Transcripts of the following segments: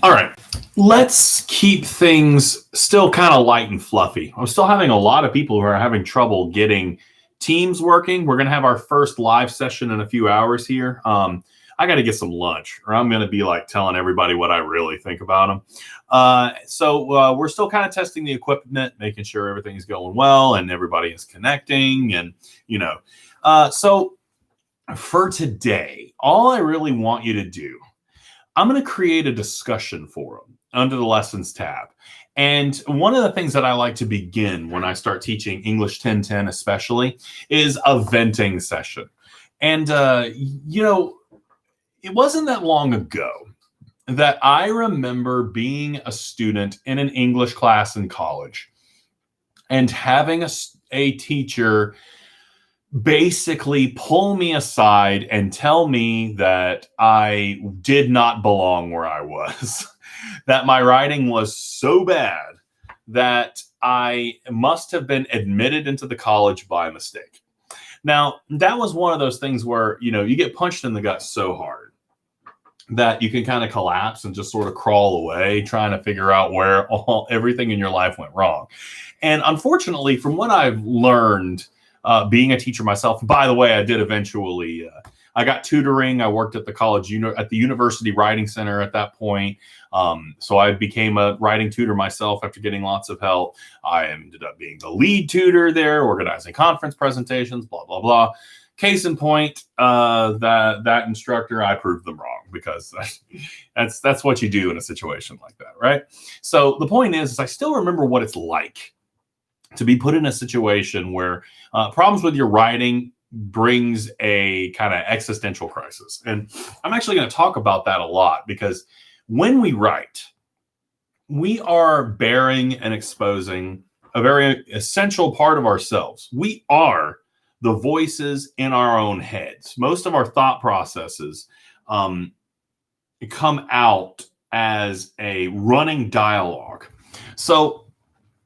All right. Let's keep things still kind of light and fluffy. I'm still having a lot of people who are having trouble getting Teams working. We're going to have our first live session in a few hours here. I got to get some lunch, or I'm going to be like telling everybody what I really think about them. So we're still kind of testing the equipment, making sure everything's going well and everybody is connecting. And, so for today, all I really want you to do, I'm going to create a discussion forum under the lessons tab. And one of the things that I like to begin when I start teaching English 1010 especially is a venting session. And, it wasn't that long ago that I remember being a student in an English class in college and having a teacher basically pull me aside and tell me that I did not belong where I was, that my writing was so bad that I must have been admitted into the college by mistake. Now, that was one of those things where, you get punched in the gut so hard that you can kind of collapse and just sort of crawl away, trying to figure out where everything in your life went wrong. And unfortunately, from what I've learned, being a teacher myself, by the way, I did eventually, I got tutoring. I worked at the college, at the University Writing Center at that point. So I became a writing tutor myself after getting lots of help. I ended up being the lead tutor there, organizing conference presentations, blah, blah, blah. Case in point, that instructor, I proved them wrong, because that's what you do in a situation like that, right? So the point is I still remember what it's like to be put in a situation where problems with your writing brings a kind of existential crisis. And I'm actually going to talk about that a lot, because when we write, we are bearing and exposing a very essential part of ourselves. We are the voices in our own heads. Most of our thought processes come out as a running dialogue. So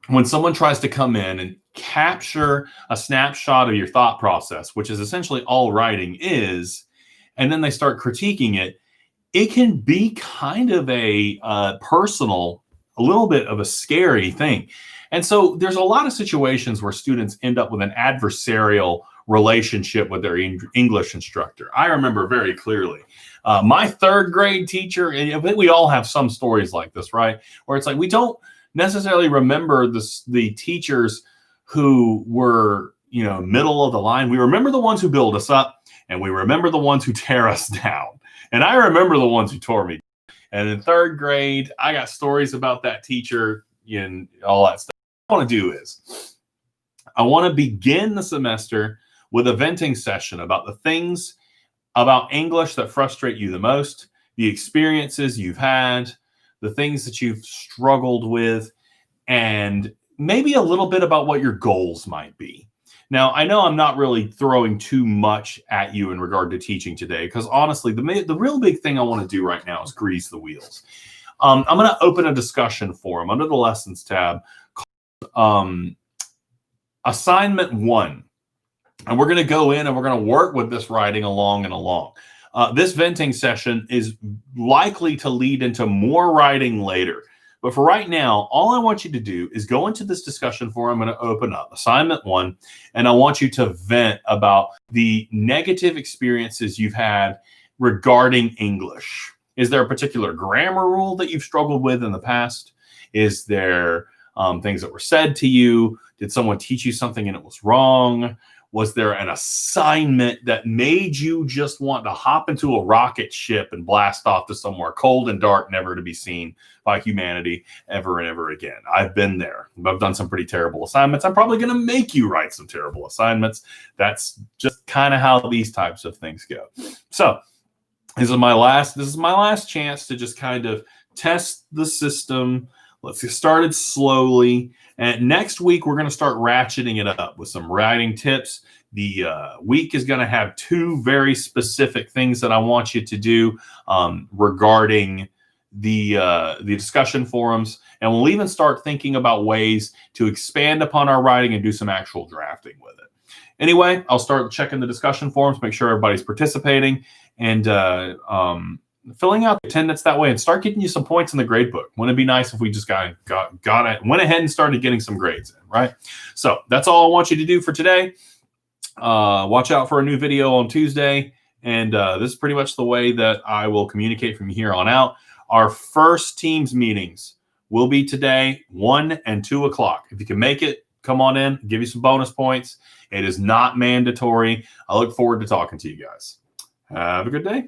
when someone tries to come in and capture a snapshot of your thought process, which is essentially all writing is, and then they start critiquing it, it can be kind of a personal, a little bit of a scary thing. And so there's a lot of situations where students end up with an adversarial relationship with their English instructor. I remember very clearly my third grade teacher, and I think we all have some stories like this, right? Where it's like we don't necessarily remember the teachers who were, middle of the line. We remember the ones who build us up, and we remember the ones who tear us down. And I remember the ones who tore me. And in third grade, I got stories about that teacher and all that stuff. What I want to do is I want to begin the semester with a venting session about the things about English that frustrate you the most, the experiences you've had, the things that you've struggled with, and maybe a little bit about what your goals might be. Now, I know I'm not really throwing too much at you in regard to teaching today, because honestly, the real big thing I want to do right now is grease the wheels. I'm going to open a discussion forum under the lessons tab called Assignment 1. And we're going to go in and we're going to work with this writing along and along. This venting session is likely to lead into more writing later. But for right now, all I want you to do is go into this discussion forum. I'm going to open up Assignment 1, and I want you to vent about the negative experiences you've had regarding English. Is there a particular grammar rule that you've struggled with in the past? Is there things that were said to you? Did someone teach you something and it was wrong? Was there an assignment that made you just want to hop into a rocket ship and blast off to somewhere cold and dark, never to be seen by humanity ever and ever again? I've been there. I've done some pretty terrible assignments. I'm probably going to make you write some terrible assignments. That's just kind of how these types of things go. So this is my last chance to just kind of test the system. Let's get started slowly. And next week, we're going to start ratcheting it up with some writing tips. The week is going to have 2 very specific things that I want you to do regarding the discussion forums. And we'll even start thinking about ways to expand upon our writing and do some actual drafting with it. Anyway, I'll start checking the discussion forums, make sure everybody's participating. And filling out the attendance that way and start getting you some points in the grade book. Wouldn't it be nice if we just went ahead and started getting some grades in, right? So that's all I want you to do for today. Watch out for a new video on Tuesday. And this is pretty much the way that I will communicate from here on out. Our first Teams meetings will be today, 1 and 2 o'clock. If you can make it, come on in, give you some bonus points. It is not mandatory. I look forward to talking to you guys. Have a good day.